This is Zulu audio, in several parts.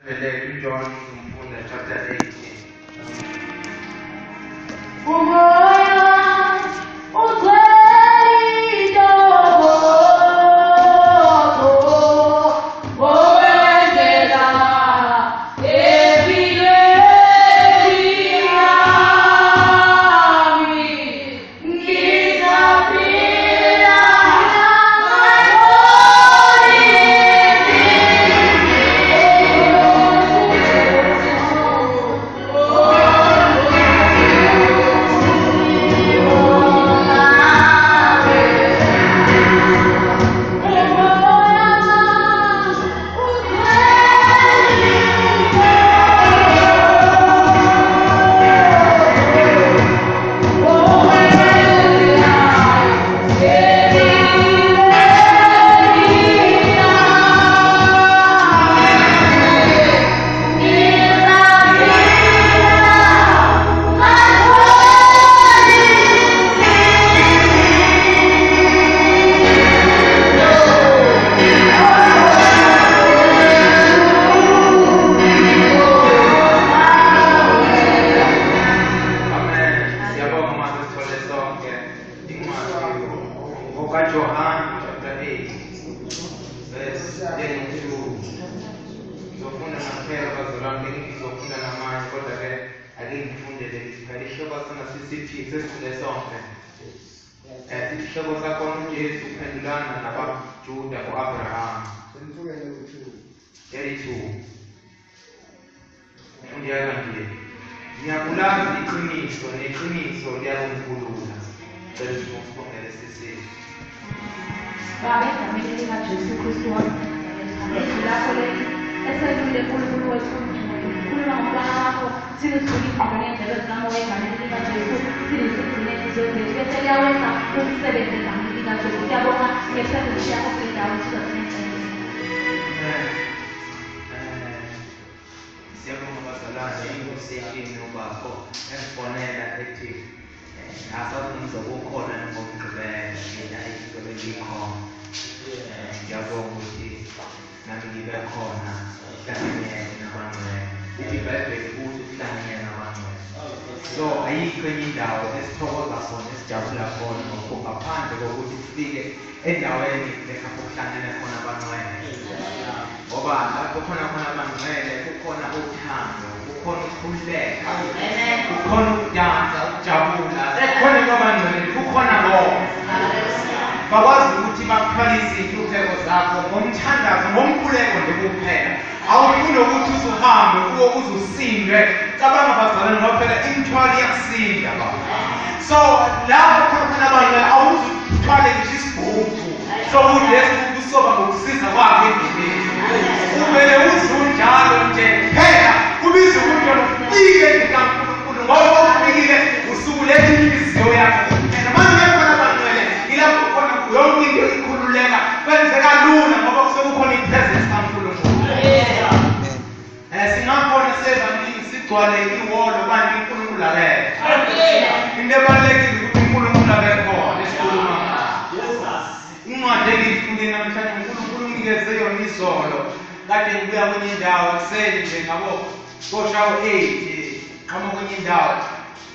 Vedete John chapter 18. John chapter 8, verse 32. Zofunda naphela bazalwane ngizofunda namanje kodwa ke ake ngifundele isihloko sana sisithi sesikhule sonke. Isihloko sakho uJesu uphendulana nabaJuda kuAbraham. 32. Ndiyaga nje. Ngiyakulazi iqiniso neqiniso liyakunkulula. Sesifundele sisithi Babe ngamini kaJesu Kristu lapho esedlule uNkulunkulu wethu ukhuluma ngomntwana wakho sizigcina ngendlela zikamoya egameni likaJesu sizigcine izizwe bese liyawenza umsebenzi egameni likaJesu kuyabonga ngesenzo yakho kwendawo sizothenga siyabonga bazalwane inkonsiyahlini ubakho esibonela ethi asazenza ukukhona ngokugqibela mina igcwele likhona ngiyabonga ukuthi nami ngibe khona hlanganyela nabangcwele ithi iBhayibheli futhi uhlanganyela nabangcwele so ayikho enye indawo esithokoza khona esijabula khona ngaphandle kokuthi sifike endaweni lapho kuhlangene khona abangcwele ngoba lapho khona abangcwele kukhona uthando kukhona ukukhululeka kukhona ukudansa ukujabula kukhona abangcwele kukhona bonke bakwazi ukuthi bakuthwalise inhlupheko zakho ngomthandazo ngomkhuleko nje kuphela awufuni ukuthi uzuhambe kuwo uzusindwe cabanga bazalwane ngoba phela imithwalo iyakusinda so lapho khona abangcwele awuzuthwale nje isibhuku sokuthi lesibhuku soba ngokusiza kwakhe endleleni kumele uzunjalo nje phela kubiza ukuthi ufike ngikaNkulunkulu ngoba ufikile usuku lenhliziyo yakho manje khona abangcwele ilapho khona yonke into ikhululeka kwenzeka lula ngoba sekukhona ipresence kaNkulunkulu singabona sevanini sigcwale iwolo kanti uNkulunkulu akekho into ebalulekile ukuthi uNkulunkulu akekho esikhuluma incwadi engiyifundile namhlanje uNkulunkulu unikeze yona izolo kade ngibuya kwenye indawo kuseni nje ngabo koshawo 8 qhamuka kwenye indawo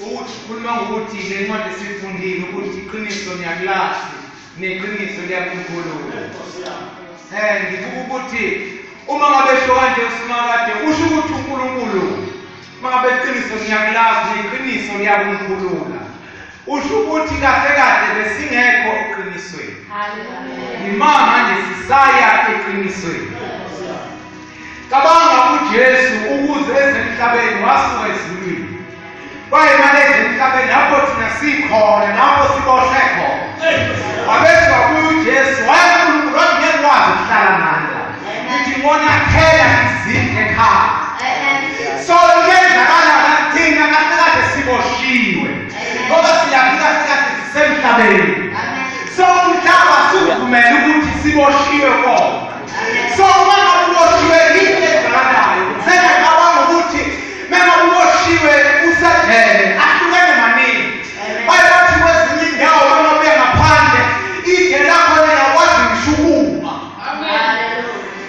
ukuthi khuluma ngokuthi le ncwadi esifundile ukuthi iqiniso niyakulazi neqiniso liyakunkulula ngibuka ukuthi uma ngabe esho kanje uSimakade usho ukuthi uNkulunkulu mangabe iqiniso niyakulazi iqiniso liyakunkulula usho ukuthi kahle besingekho eqinisweni imama nje sisaya eqinisweni cabanga uJesu ukuze ezemhlabeni wasuka ezulwini bayimali ezemhlabeni lapho thina sikhona lapho siboshwe khona wabezwa kuJesu wayeNkulunkulu wangekwazi ukuhlala naye ukuthi ngona phela izinto ekhaya so ngenzakala thina kade siboshiwe ngoba siyaphila sikade sisemhlabeni so umhlaba sivumela ukuthi siboshiwe khona so uma uboshiwe into ezakalayo sengicabanga ukuthi mina uboshiwe usadele ahlukene maningi bayathi kwezinye indawo uma bengaphandle ide lakho liyakwazi ukushukuma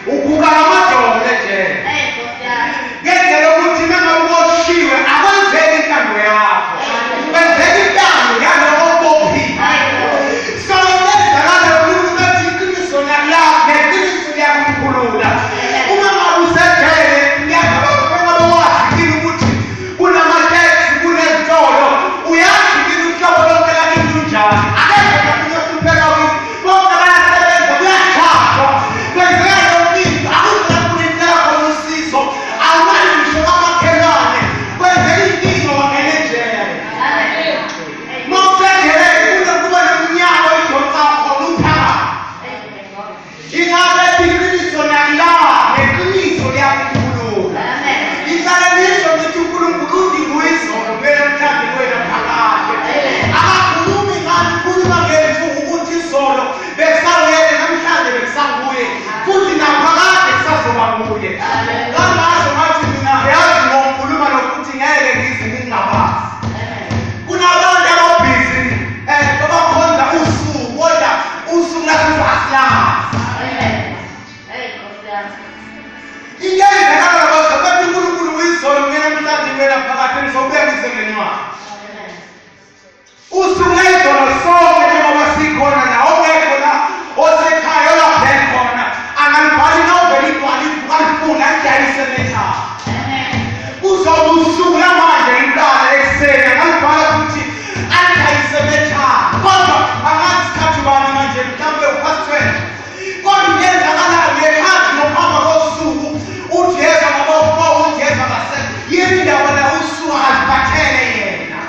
ukuka amadolo nje ngena phakathi ngizobeka emsebenzini wakhe. Usungayizona sonke njengoba sikhona la ongekho la osekhaya olaphe khona angalibhali noveli ibhali alifuna lidayise lethaba. Uzobe usuku lamanje liqala ekuseni angalibhala ukuthi alidayise lethaba. Kodwa angazi isikhathi bani manje mhlawumbe u-12. Kodwa ngenzakalayo ngekhathi ngokuhamba kosuku uthi yeza ngoba ufoka uthi yeza ngasekho. Yini indaba la usuku aziphathele yena.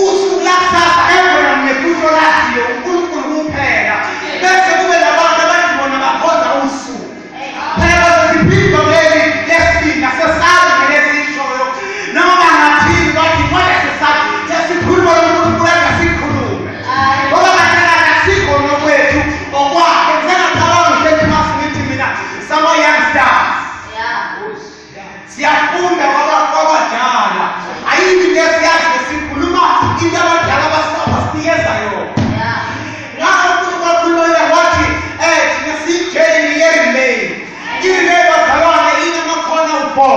Usuku lakusasa ekhona nephutho laziyo uNkulunkulu kuphela. Bese kube nabantu abazibona bakhonza usuku. Phela siphindwa leli lesibili nasesazi ngelesishoyo. Noma ngathini bathi kodwa sesazi sesikhuluma uNkulunkulu engasikhulume. Ngoba kathina asikho nokwethu okwakhe ngicabanga ukuthi masithi mina sama youngsters. Siyafunda kwabadala. Ayikho lesiyazi esikhuluma into abadala abasinikeza yona. Ngakho uNkulunkulu wathi thina sijeni yemlei. Ile badalwane inamakhono ubo.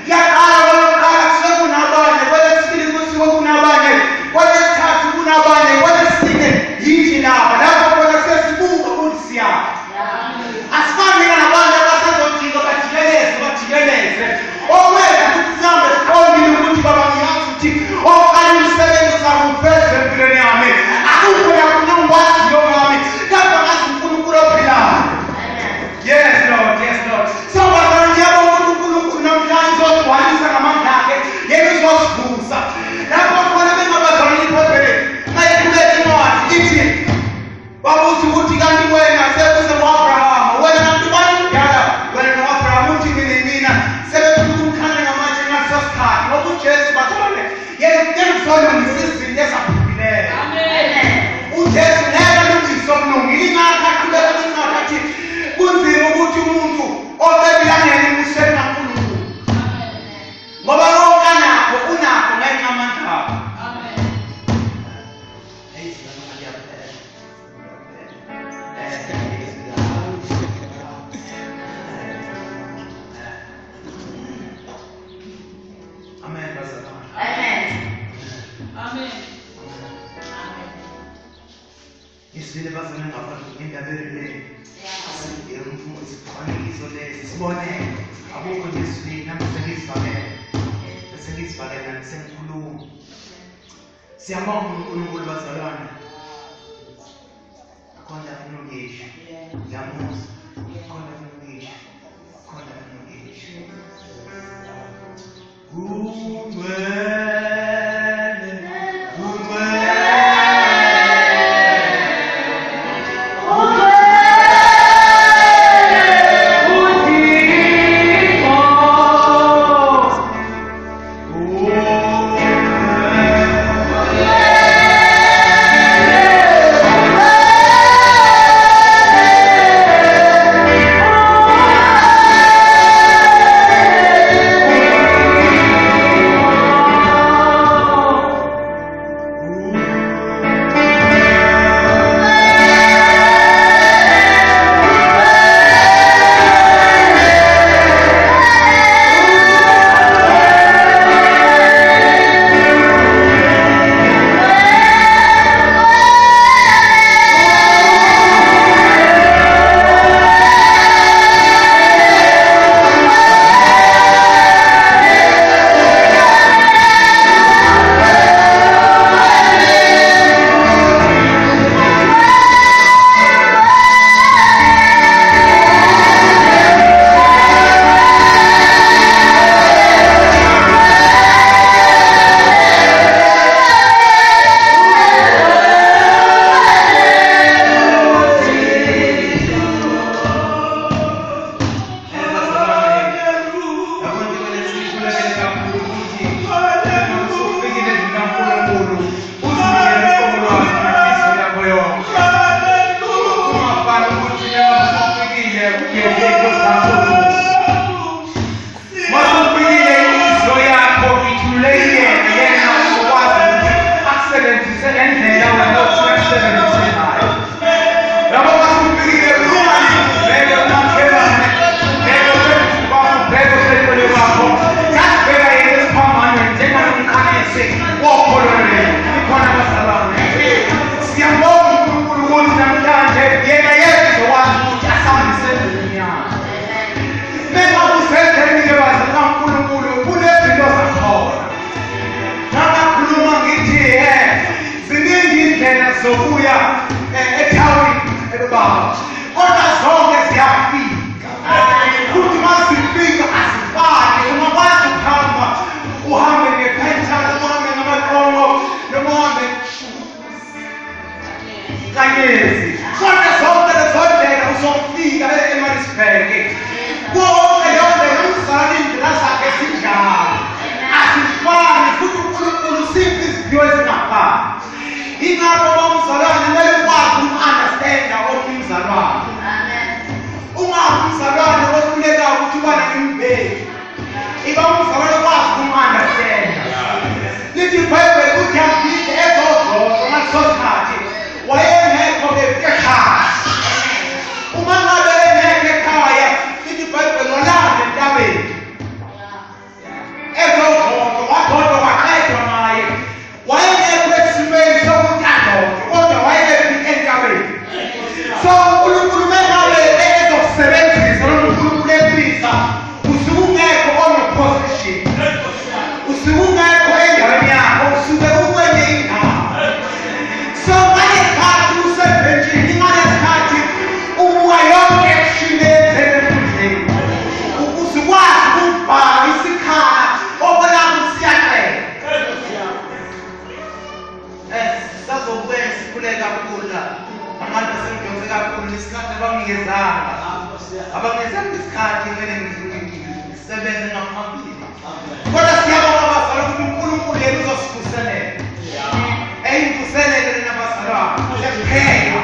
Yaqala lokuqala sekunabanye, kwelesibili kusiwe kunabanye, kwelesithathu kunabanye, kwelesine yithi laba. Lapho khona sesibuka ukuthi siyaphi. Asifani nabantu abasezodinga bajikeleze. Okwenza ukuthi sihambe siqondile ukuthi baba ngiyazi ukuthi okanye umsebenzi sakufeza empilweni yami. Akukho yakungwaziyo ngami. Kodwa ngazi uNkulunkulu ophilayo. Yes Lord, yes Lord. So bazalwane ngiyabonga uNkulunkulu namhlanje uzogcwalisa ngamandla akhe. Yena uzosivusa. Lapho khona bengabazalwane iphothele. Ayiqhubeka incwadi ithi babuthi ukuthi kanti wena sekuze u-Abraham wena nantu bani kudala wena no-Abraham uthi mina sebefuna ukukhanya ngamanje ngaleso sikhathi ngoba uJesu bazalwane yena uzolungisa izinto ezaphilileyo. uJesu ngeke alungise okulungile. Ingakho aqhubeka incwadi athi kunzima ukuthi umuntu obebilangene emuseni kaNkulunkulu ngoba konke anakho unakho ngenxa yamandla akhe. Amen, brother. Amen. Isibili bazalwane ngaphandle indabeni le. Isifanekiso lesi sibone abukho nje isibili nami sengizivakela ngisengikhuluma. Siyabonga uNkulunkulu bazalwane. Khona afuna ukuyisho. Ngiyamuzwa. Khona afuna ukuyisho. Khona afuna ukuyisho. ukuya ethawini ebaba kodwa zonke ziyafika futhi masifika asifani ungakwazi ukuhamba uhambe ngephentshana uhambe ngamaqongo noma uhambe kanyezi kodwa zonke lezo ndlela uzofika eMaritzburg konke leyo ndlela umzali indlela zakhe zinjalo asifani futhi uNkulunkulu usipha iziphiwo ezingafani ingakho umzalwane kumele ukwazi uku-understanda umzalwane ungabi umzalwane ohlulekayo ukuthi uba nemimbeki iba umzalwane okwazi uku-understanda lithi iBhayibheli ukuthi yafike ezozozo ngaleso sikhathi wayengekho ekhaya uma ngabe engekho ekhaya lithi iBhayibheli walala entabeni ezozozo wadoda waqedwa naye wayengekho esimeni sokuthi adoda kodwa wayengekho entabeni so uNkulunkulu mengabe ezokusebenzisa noma uNkulunkulu ebiza usuke ungekho on-position usuke ungekho endaweni yakho usuke ukwenye indawo so ngaleskhathi usebhenjini ngaleskhathi ubuka yonke action eyenzeka enkundleni uzukwazi ukubhala isikhala obona ukuthi siyaqela sazokwenza sikhuleka kakhulu la abantu asemdonse kakhulu isikhathi abangezenga isikhathi kumele ngisebenze ngaphambili kodwa siyabonga abazali ukuthi uNkulunkulu yena uzosivuselela eyimvuselele nabazalwane kuphela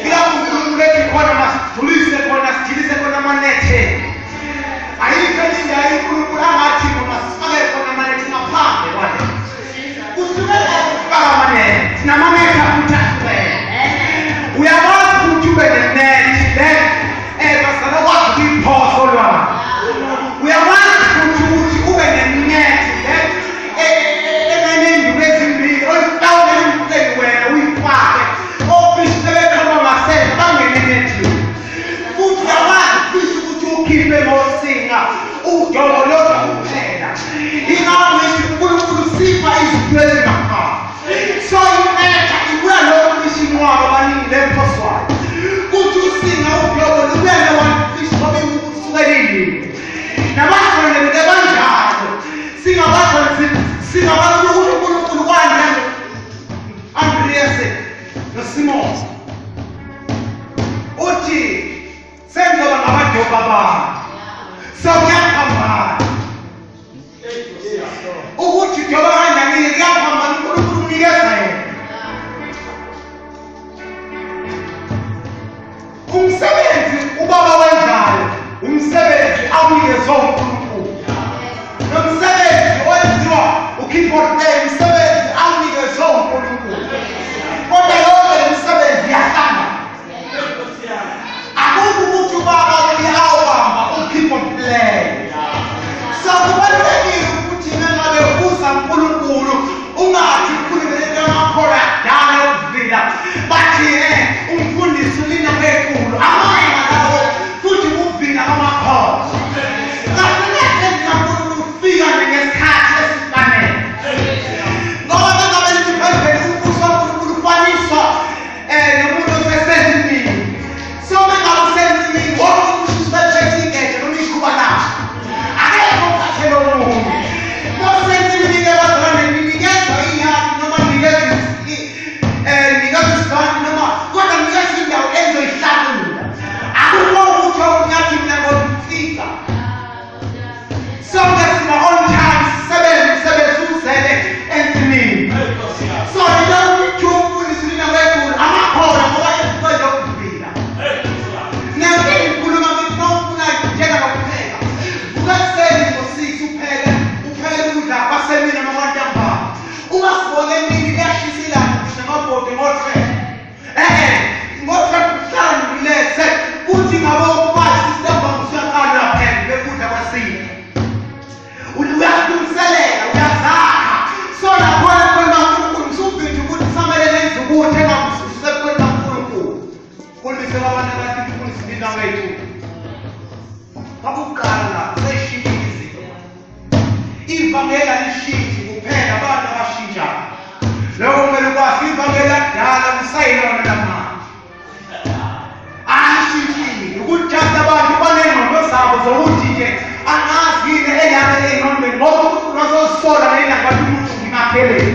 ilapho uNkulunkulu ethi khona masidlulise khona sidilise khona amanethe ayikho enye indawo uNkulunkulu angathi masifake khona amanethe ngaphandle kwale kusukela ukufaka amanethe sinamanethe futhi ahlukene uyakwazi ukuthi ube nenethi then bazala kwazi ukuyiphosa olwandle uyakwazi ukuthi ube nenethi then enenenduku ezimbili olufaka emfuleni wena uyifake ofisi sebekhamba ngasese bangenenethi futhi uyakwazi ufisa ukuthi ukhiphe ngosinga udolo lodwa kuphela ingakho ngithi uNkulunkulu usipha iziphiwo ezingafani so inetha ibuya lokhu ishinqwaba abaningi lephoswayo kuthi usinga udolo lubuya newamfisi ngoba usukelile nabashone bebanjalo singabasho uNkulunkulu kwanje Andreas noSimon uthi senzoba ngabadoba babo sawuyaphambana ukuthi doba kanjani kuyaphambana uNkulunkulu unikeza yena umsebenzi ubaba wenzayo umsebenzi awunikeze uNkulunkulu nomsebenzi owenziwa ukhiphote umsebenzi awunikeze uNkulunkulu kodwa yonke imisebenzi iyahlangana akukho ukuthi ubaba uyawubamba ukhiphote so kubalulekile ukuthi mengabe uza uNkulunkulu ungathi ukhulumele amakhola adala okuvila bathi umfundisi ulina kwenkulu amanye ngalawo futhi ukuvila amakhola kahle uNkulunkulu ufika ngesikhathi esifanele ngoba mengabe lithi iBhayibheli umbuso kaNkulunkulu ufaniswa nomuntu osesendimini so mengabe usendimini wonke umuntu usephethe igeja noma iqhuba lakhe akekho ukhathelo omunye mosendimini abazalwane ninikeza inyama noma ninikeza isibani noma kodwa ninikeza indawo enzoyihlakula akukho ukuthi okunyathi mina ngokufika sonke siba on time sisebenze uzele endimini so yilo ukuthi umfundisi lina kwenkulu amakhola ngoba esikwenza ukuvila nempilo ikhuluma ngithi mawufuna njena ngokupheka ukakuseni ngo-6 uphele ukudla kwasemini nakwantambama ungasibone emini kuyashisa ilanga namabhodi ngo-12 ngo-12 kuhlala nilethe kuthi ngabo ukwazi isitambama usuyaqala phela bekudla kwasini uyalungiselela uyazakha so nakhona khona uNkulunkulu usubhinja ukuthi samele nenze ukuthi engakususekwenza uNkulunkulu kulibisela abantu abathi umfundisi lina wethu kakuqala seyishintshile izinto ivangeli alishintshi kuphela abantu abashintshayo loko kumele ukwazi ivangeli lakudala kusayina zokuthi nje angazi yini eyane engqondweni ngoba unososola ngendaba yokuthi ngimakheleni